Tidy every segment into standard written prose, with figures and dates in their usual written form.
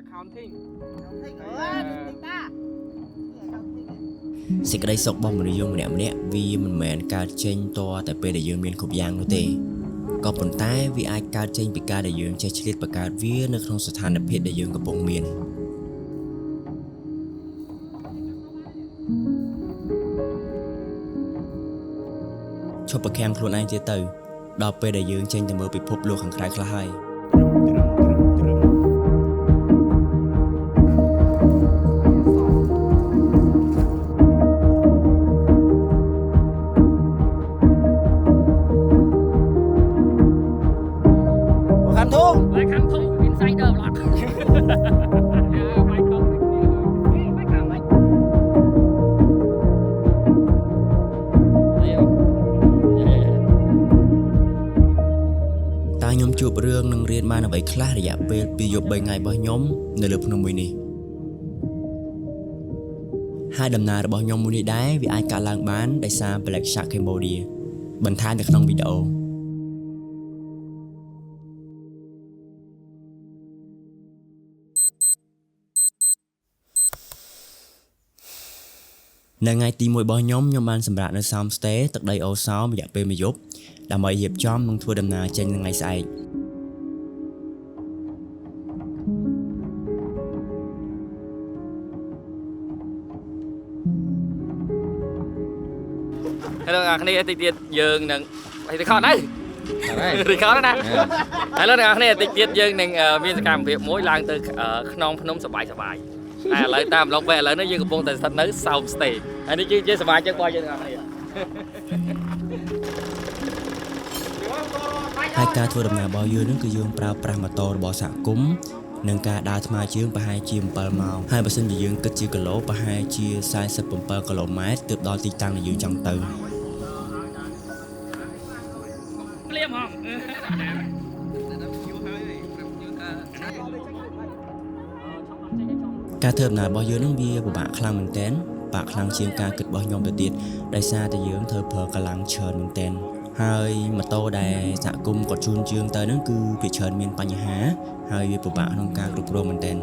accounting សេចក្តីសុខរបស់មនុស្សយើងម្នាក់ៗវាមិនមែនកើតចេញតតែពេលដែលយើងមានគ្រប់យ៉ាងនោះទេក៏ប៉ុន្តែវាអាចកើតចេញពីការដែលយើងចេះឆ្លៀតបង្កើតវានៅក្នុងស្ថានភាពដែលយើងកំពុងមានឈប់ប្រខាំងខ្លួនឯងទៀតទៅដល់ពេលដែលយើងចេញទៅមើលពិភពលោកខាងក្រៅខ្លះហើយខ្ញុំជួបរឿងនឹងរៀនបានអ្វីខ្លះរយៈពេល2យប់3ថ្ងៃរបស់ខ្ញុំនៅលើភ្នំមួយនេះហើយដំណើររបស់ខ្ញុំមួយនេះដែរវាអាចកើតឡើងបានដោយសារ Black Shark Cambodia បន្ថែមនៅក្នុងវីដេអូនៅថ្ងៃទី1របស់ខ្ញុំបានសម្រាកនៅ Sound Stay ទឹកដីអូសោររយៈពេល1យប់ដើម្បីរៀបចំនិងធ្វើដំណើរចេញនៅថ្ងៃស្អែកHello អ្នកគ្នាតិចទៀតយើងនឹងរីខតហើយរីខតណាឥឡូវអ្នកគ្នាតិចទៀតយើងនឹងមានសកម្មភាពមួយឡើងទៅខ្នងភ្នំសបាយតែឥឡូវតាមឡុកពេលឥឡូវនេះយើងកំពុងតែស្ថិតនៅ Sound Stay ហើយនេះគឺជាសមាជិករបស់យើងអ្នកគ្នាហើយការធ្វើដំណើររបស់យើងនឹងគឺយើងប្រើប្រាស់ម៉ូតូរបស់សហគមន៍និងការដើរថ្មើរជើងប្រហែលជា7ម៉ោងហើយបើសិនជាយើងគិតជាគីឡូប្រហែលជា47គីឡូម៉ែត្រទើបដល់ទីតាំងដែលយើងចង់ទៅភ្លាមហ៎ការធ្វើដំណើររបស់យើងនឹងវាពិបាកខ្លាំងមែនទែនពិបាកខ្លាំងជាងការគិតរបស់ខ្ញុំទៅទៀតដោយសារតែយើងត្រូវប្រើកម្លាំងច្រើនមែនទែនហើយម៉ូតូដែលសហគមន៍គាត់ជូនយើងទៅហ្នឹងគឺវាច្រើនមានបញ្ហាហើយវាពិបាកក្នុងការគ្រប់គ្រងមែនទែន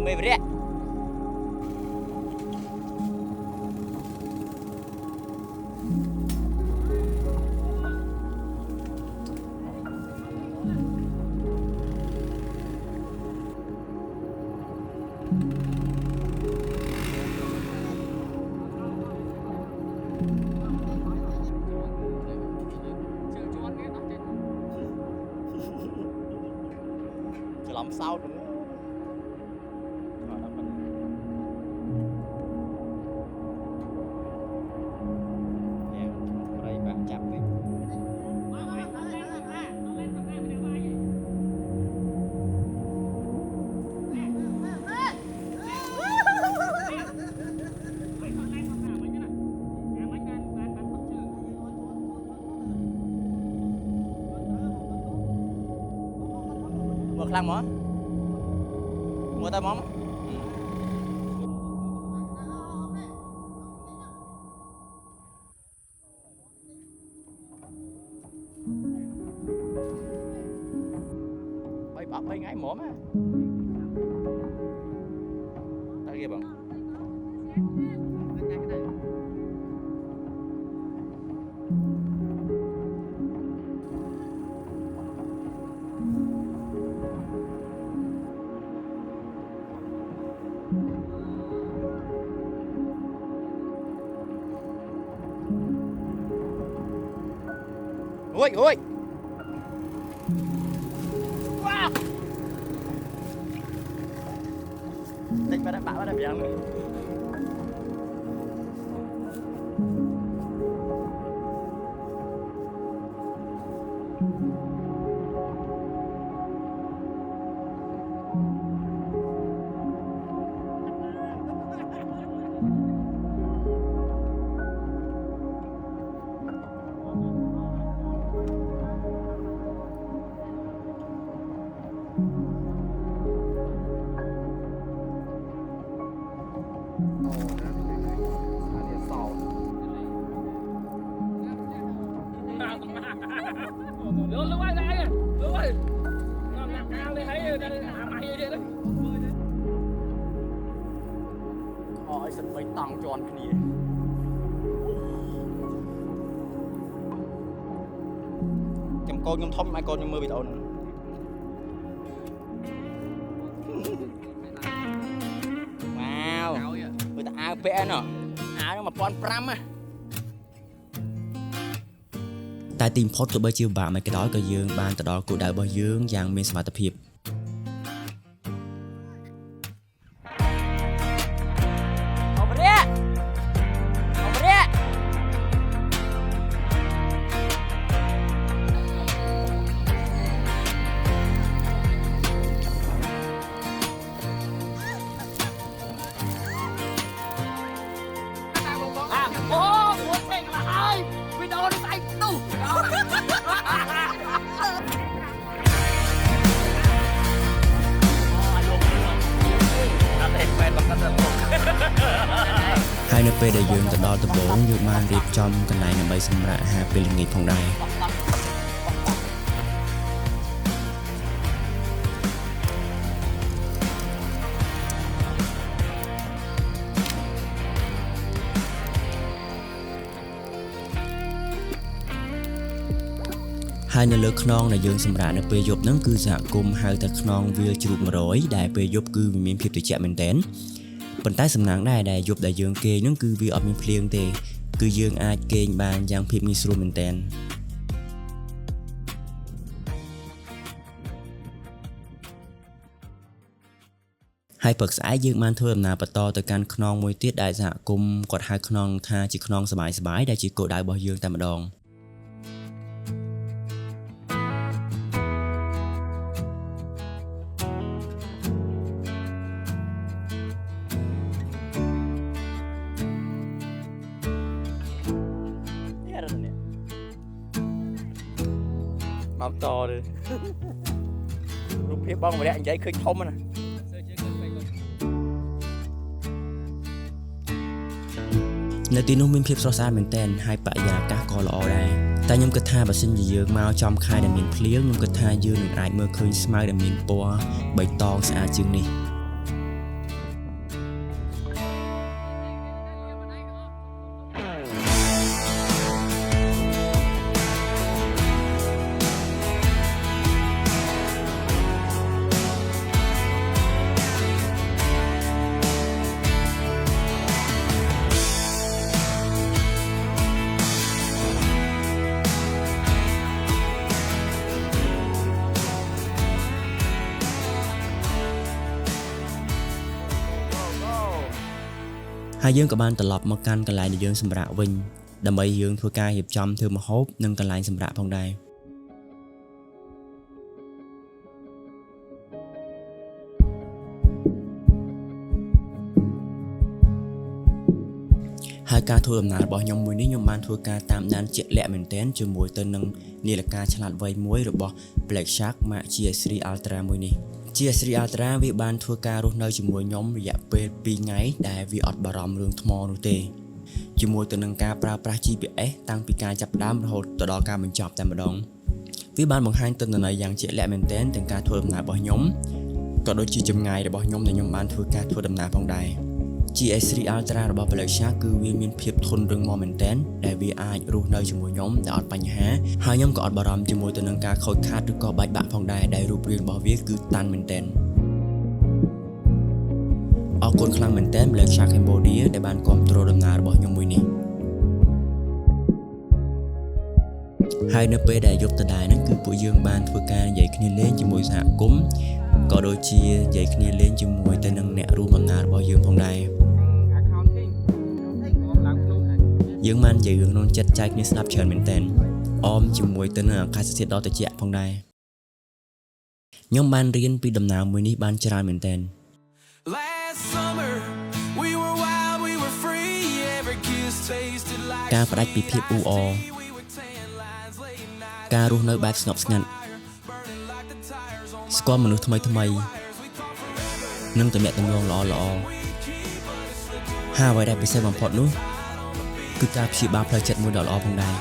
មេវរៈច្រឡំសោតមើលខ្លាំងមកមើលតែមក3ថ្ងៃហ្មងតែគេបងÔi ôi. Wow. Đây bắt nó bị ăn. សិនបីតង់ជាន់គ្នាខ្ញុំកូនខ្ញុំធំហើយកូនខ្ញុំមើលវីដេអូហ្នឹងវ៉ាវមើលតែអាវពាក់ហ្នឹងអាវហ្នឹង 1500 ណាតែទីបំផុតទោះបីជាពិបាកមិនក៏ដោយក៏យើងបានទៅដល់គោលដៅរបស់យើងយ៉ាងមានសមត្ថភាពហើយនៅពេលដែលយើងទៅដល់ដំបូងយើងបានរៀបចំកន្លែងដើម្បីសម្រាកអាហារពេលល្ងាចផងដែរហើយនៅលើខ្នងដែលយើងសម្រាកនៅពេលយប់ហ្នឹងគឺសហគមន៍ហៅថាខ្នងវាលជ្រូក100ដែលពេលយប់គឺវាមានភាពត្រជាក់មែនទែនប៉ុន្តែសំណាងដែរដែលយប់ដែលយើងគេងហ្នឹងគឺវាអត់មានភ្លៀងទេគឺយើងអាចគេងបានយ៉ាងភាពងាយស្រួលមែនទែនហើយព្រឹកស្អែកយើងបានធ្វើដំណើរបន្តទៅកាន់ខ្នងមួយទៀតដែលសហគមន៍គាត់ហៅខ្នងថាជាខ្នងសบายៗដែលជាគោលដៅរបស់យើងតែម្ដងបតទៅរូបភាពបងម្នាក់និយាយឃើញធំណានៅទីនោះមានភាពស្រស់ស្អាតមែនទែនហើយបរិយាកាសក៏ល្អដែរតែខ្ញុំគិតថាបើសិនជាយើងមកចំខែដែលមានភ្លៀងខ្ញុំគិតថាយើងនឹងអាចមើលឃើញស្មៅដែលមានពណ៌បៃតងស្អាតជាងនេះហើយយើងក៏បានត្រឡប់មកកាន់កន្លែងដែលយើងសម្រាកវិញដើម្បីយើងធ្វើការរៀបចំធ្វើម្ហូបនិងកន្លែងសម្រាកផងដែរហើយការធ្វើដំណើររបស់ខ្ញុំមួយនេះខ្ញុំបានធ្វើការតាមដានជាក់លាក់មែនទែនជាមួយទៅនឹងនាឡិកាឆ្លាតវៃមួយរបស់ Black Shark ម៉ាក GS3 Ultra មួយនេះGS3 Ultra វាបានធ្វើការរស់នៅជាមួយខ្ញុំរយៈពេល2ថ្ងៃដែលវាអត់បារម្ភរឿងថ្មនោះទេជាមួយទៅនឹងការប្រើប្រាស់ GPS តាំងពីការចាប់ផ្ដើមរហូតទៅដល់ការបញ្ចប់តែម្ដងវាបានបង្ហាញទិន្នន័យយ៉ាងជាក់លាក់មែនទែនទាំងការធ្វើដំណើររបស់ខ្ញុំក៏ដូចជាចម្ងាយរបស់ខ្ញុំដែលខ្ញុំបានធ្វើការធ្វើដំណើរផងដែរ GS3 Ultra របស់ Black Shark គឺវាមានភាពធន់រឹងមាំមែនទែនដែលវាអាចរស់នៅជាមួយខ្ញុំដែលអត់បញ្ហាហើយខ្ញុំក៏អត់បារម្ភជាមួយទៅនឹងការខូចខាតឬក៏បែកបាក់ផងដែរដែលរូបរាងរបស់វាគឺតាន់មែនទែនអរគុណខ្លាំងមែនទែន Black Shark Cambodia ដែលបានគាំទ្រដំណើររបស់ខ្ញុំមួយនេះហើយនៅពេលដែលយប់ដដែលហ្នឹងគឺពួកយើងបានធ្វើការនិយាយគ្នាលេងជាមួយសហគមន៍ក៏ដូចជានិយាយគ្នាលេងជាមួយទៅនឹងអ្នករួមដំណើររបស់យើងផងដែរយើងបាននិយាយរឿងក្នុងចិត្តចែកគ្នាស្ដាប់ច្រើនមែនទែនអមជាមួយទៅនឹងអាកាសធាតុដ៏ត្រជាក់ផងដែរខ្ញុំបានរៀនពីដំណើរមួយនេះបានច្រើនមែនទែនការផ្ដាច់ពីភាពអ៊ូអរការរស់នៅបែបស្ងប់ស្ងាត់ស្គាល់មនុស្សថ្មីនិងទំនាក់ទំនងល្អហើយអ្វីដែលពិសេសបំផុតនោះគឺការព្យាបាលផ្លូវចិត្តមួយដ៏ល្អផងដែរ